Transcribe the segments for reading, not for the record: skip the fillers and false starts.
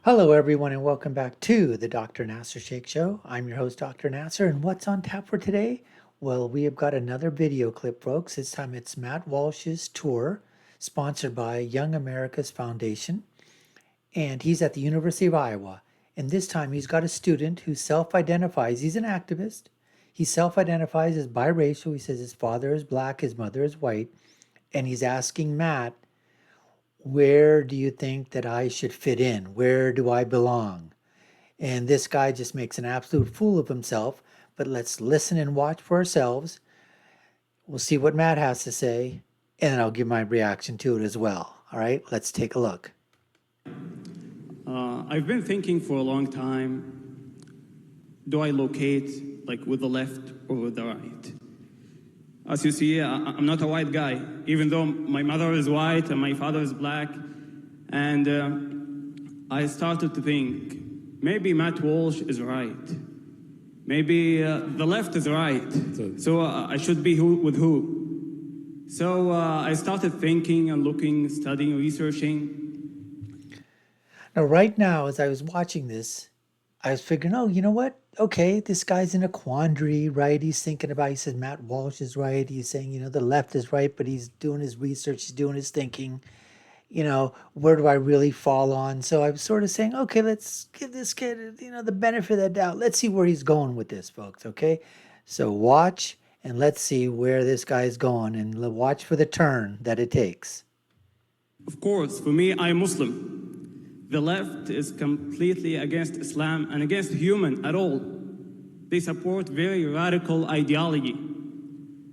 Hello, everyone, and welcome back to the Dr. Nasir Sheikh Show. I'm your host, Dr. Nasir, and what's on tap for today? Well, we have got another video clip, folks. This time it's Matt Walsh's tour, sponsored by Young America's Foundation, and he's at the University of Iowa. And this time he's got a student who self-identifies, he's an activist. He self-identifies as biracial. He says his father is black, his mother is white, and he's asking Matt, where do you think that I should fit in? Where do I belong? And this guy just makes an absolute fool of himself. But let's listen and watch for ourselves. We'll see what Matt has to say, and then I'll give my reaction to it as well. All right, let's take a look. I've been thinking for a long time, do I locate like with the left or with the right? As you see, I'm not a white guy, even though my mother is white and my father is black. And I started to think, maybe Matt Walsh is right. Maybe the left is right. So I should be with who? So I started thinking and looking, studying, researching. Now, right now, as I was watching this, I was figuring, oh, you know what? Okay, this guy's in a quandary, right? He's thinking about, he said Matt Walsh is right. He's saying, the left is right, but he's doing his research, he's doing his thinking. Where do I really fall on? So I was sort of saying, okay, let's give this kid, the benefit of the doubt. Let's see where he's going with this, folks, okay? So watch and let's see where this guy's going and watch for the turn that it takes. Of course, for me, I'm Muslim. The left is completely against Islam and against human at all. They support very radical ideology.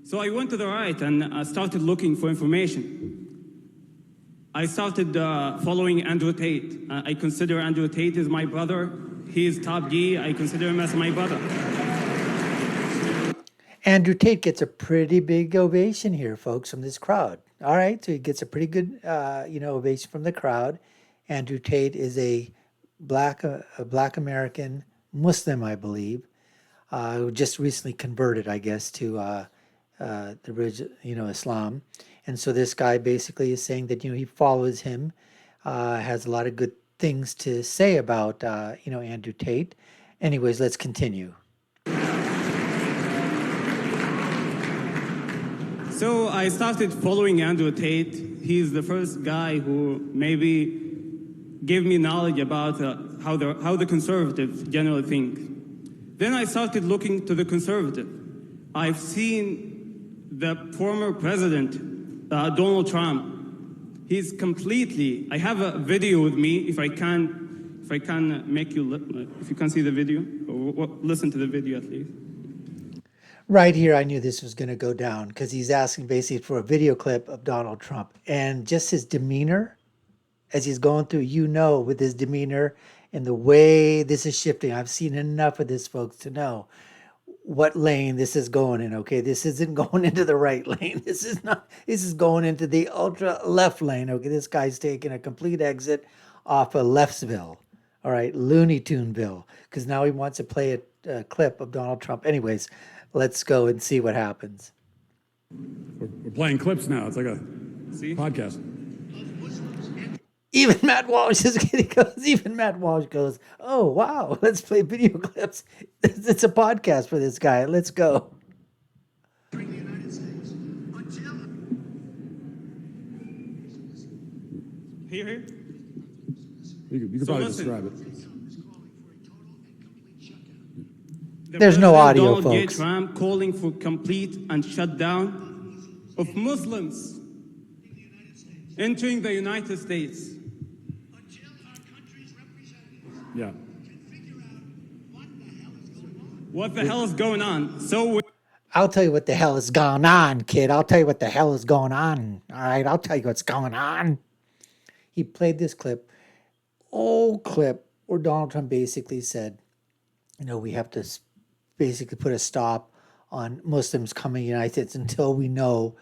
So I went to the right and I started looking for information. I started following Andrew Tate. I consider Andrew Tate as my brother. He is top G. I consider him as my brother. Andrew Tate gets a pretty big ovation here, folks, from this crowd. All right, so he gets a pretty good, ovation from the crowd. Andrew Tate is a black American Muslim, I believe, who just recently converted, I guess, to Islam. And so this guy basically is saying that, he follows him, has a lot of good things to say about, Andrew Tate. Anyways, let's continue. So I started following Andrew Tate. He's the first guy who maybe gave me knowledge about how the conservatives generally think. Then I started looking to the conservative. I've seen the former president, Donald Trump. He's completely, I have a video with me, if you can see the video, or listen to the video at least. Right here, I knew this was going to go down because he's asking basically for a video clip of Donald Trump. And just his demeanor as he's going through, with his demeanor and the way this is shifting. I've seen enough of this, folks, to know what lane this is going in, okay? This isn't going into the right lane. This is going into the ultra left lane, okay? This guy's taking a complete exit off of Leftsville, all right, Looney Tuneville, because now he wants to play a clip of Donald Trump. Anyways, let's go and see what happens. We're playing clips now. It's like a podcast. Even Matt Walsh goes, oh, wow, let's play video clips. It's a podcast for this guy. Let's go. Here? You could probably describe it. There's no audio, Donald J. folks. Trump calling for complete and shutdown of Muslims entering the United States. Until our country's representatives Yeah. can figure out What the hell is going on? So I'll tell you what the hell is going on, kid. I'll tell you what the hell is going on. All right, I'll tell you what's going on. He played this old clip, where Donald Trump basically said, we have to basically put a stop on Muslims coming to the United States until we know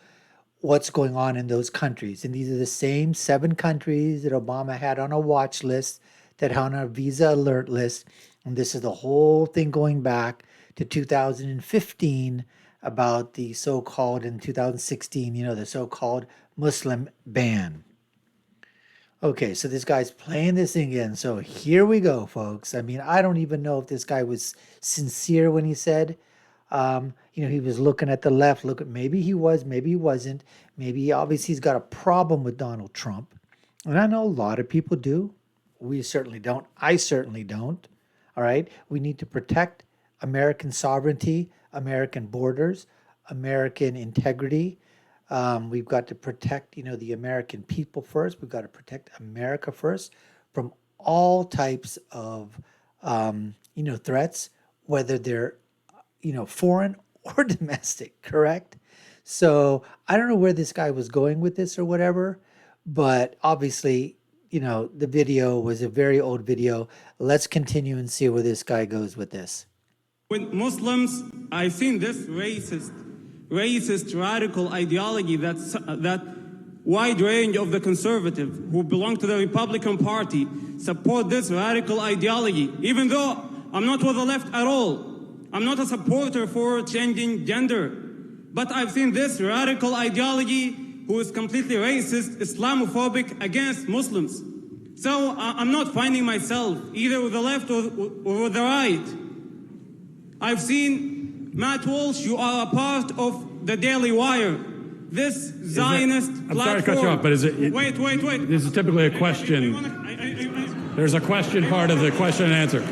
what's going on in those countries. And these are the same 7 countries that Obama had on a watch list, that had on a visa alert list. And this is the whole thing going back to 2015 about the so-called, in 2016, the so-called Muslim ban. Okay, so this guy's playing this thing again. So here we go, folks. I mean, I don't even know if this guy was sincere when he said, he was looking at the left. Look at maybe he was, maybe he wasn't. Maybe obviously he's got a problem with Donald Trump. And I know a lot of people do. We certainly don't. I certainly don't. All right. We need to protect American sovereignty, American borders, American integrity. We've got to protect, the American people first. We've got to protect America first from all types of, threats, whether they're, foreign or domestic, correct? So I don't know where this guy was going with this or whatever, but obviously, the video was a very old video. Let's continue and see where this guy goes with this. With Muslims, I've seen this racist radical ideology that wide range of the conservative who belong to the Republican Party support this radical ideology, even though I'm not with the left at all. I'm not a supporter for changing gender, but I've seen this radical ideology who is completely racist, Islamophobic against Muslims. So I'm not finding myself either with the left or with the right. I've seen Matt Walsh, you are a part of the Daily Wire. This Zionist platform. I'm sorry to cut you off, but is it? Wait. This is typically a question. There's a question part of the question and answer.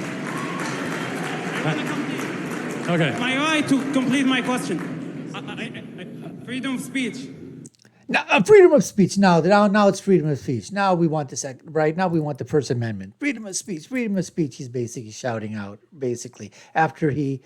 Okay. My right to complete my question. Freedom of speech. Now, freedom of speech. Now it's freedom of speech. Now we want the second, right? Now we want the First Amendment. Freedom of speech. Freedom of speech. He's basically shouting out, basically, after he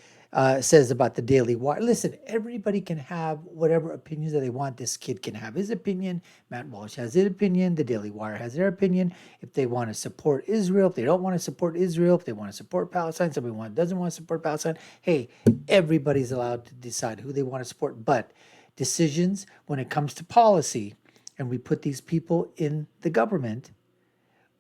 says about the Daily Wire. Listen, everybody can have whatever opinions that they want. This kid can have his opinion. Matt Walsh has his opinion. The Daily Wire has their opinion. If they want to support Israel, if they don't want to support Israel, if they want to support Palestine, somebody doesn't want to support Palestine. Hey, everybody's allowed to decide who they want to support. But decisions when it comes to policy, and we put these people in the government,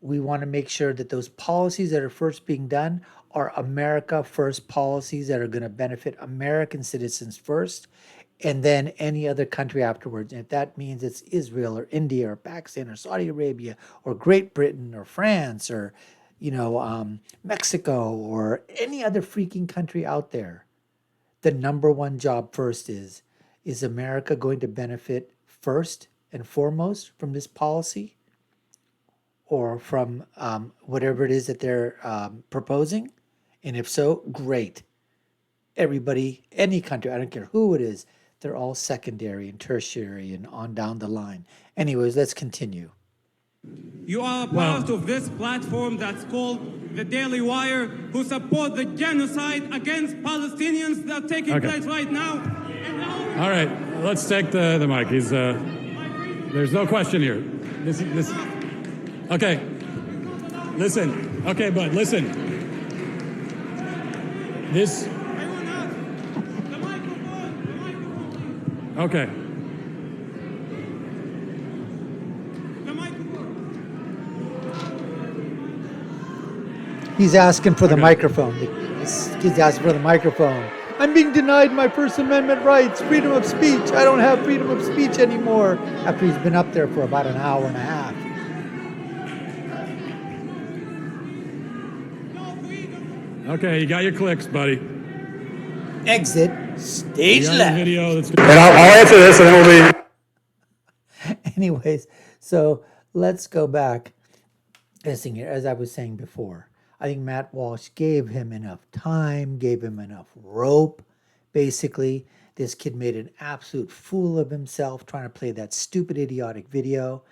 we want to make sure that those policies that are first being done are America first policies that are going to benefit American citizens first, and then any other country afterwards. And if that means it's Israel or India or Pakistan or Saudi Arabia or Great Britain or France or, Mexico or any other freaking country out there, the number one job first is America going to benefit first and foremost from this policy or from whatever it is that they're proposing? And if so, great. Everybody, any country, I don't care who it is, they're all secondary and tertiary and on down the line. Anyways, let's continue. You are a part of this platform that's called the Daily Wire, who support the genocide against Palestinians that's taking place right now. All right, let's take the mic. There's no question here. This. Okay. Listen. Okay, but listen. This. The microphone. Okay. The microphone. He's asking for the microphone. He's asking for the microphone. I'm being denied my First Amendment rights, freedom of speech. I don't have freedom of speech anymore. After he's been up there for about an hour and a half. Okay, you got your clicks, buddy. Exit stage You got left. the video. That's good. And I'll answer this, and then we'll be. Anyways, so let's go back. Listening here, as I was saying before, I think Matt Walsh gave him enough time, gave him enough rope. Basically, this kid made an absolute fool of himself trying to play that stupid, idiotic video.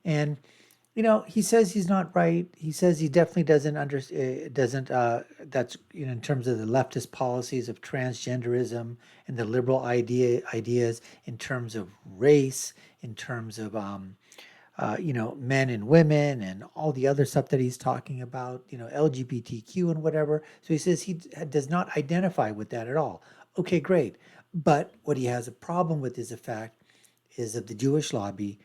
And, he says he's not right. He says he definitely doesn't that's, in terms of the leftist policies of transgenderism and the liberal ideas in terms of race, in terms of, men and women and all the other stuff that he's talking about, LGBTQ and whatever. So he says he does not identify with that at all. Okay, great. But what he has a problem with is the fact is of the Jewish lobby,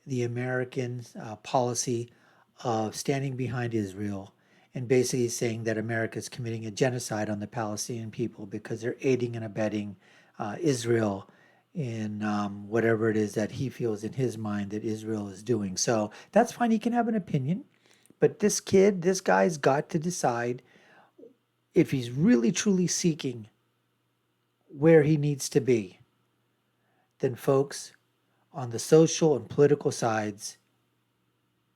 the American policy of standing behind Israel and basically saying that America is committing a genocide on the Palestinian people because they're aiding and abetting Israel in whatever it is that he feels in his mind that Israel is doing. So that's fine. He can have an opinion. But this guy's got to decide if he's really truly seeking where he needs to be. Then, folks, on the social and political sides,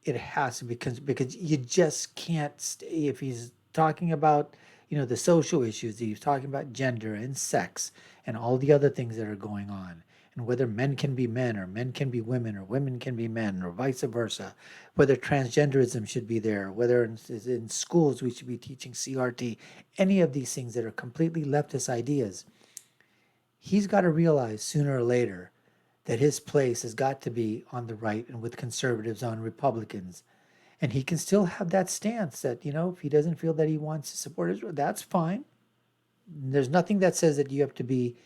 it has to be because you just can't stay if he's talking about the social issues. He's talking about gender and sex and all the other things that are going on, and whether men can be men or men can be women or women can be men or vice versa, whether transgenderism should be there, whether in schools we should be teaching CRT, any of these things that are completely leftist ideas. He's got to realize sooner or later that his place has got to be on the right and with conservatives on Republicans. And he can still have that stance that, if he doesn't feel that he wants to support Israel, that's fine. There's nothing that says that you have to be,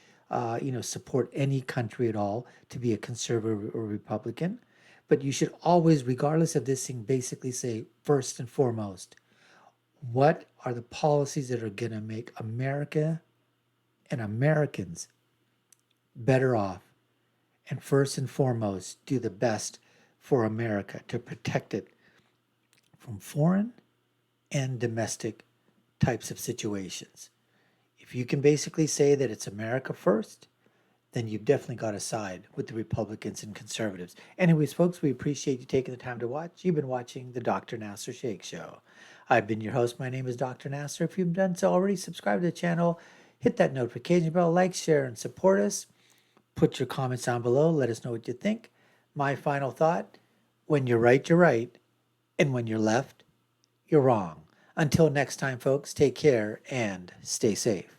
support any country at all to be a conservative or Republican. But you should always, regardless of this thing, basically say, first and foremost, what are the policies that are going to make America and Americans better off? And first and foremost, do the best for America to protect it from foreign and domestic types of situations. If you can basically say that it's America first, then you've definitely got to side with the Republicans and conservatives. Anyways, folks, we appreciate you taking the time to watch. You've been watching the Dr. Nasir Shaikh Show. I've been your host. My name is Dr. Nasir. If you've done so already, subscribe to the channel, hit that notification bell, like, share, and support us. Put your comments down below. Let us know what you think. My final thought, when you're right, and when you're left, you're wrong. Until next time, folks, take care and stay safe.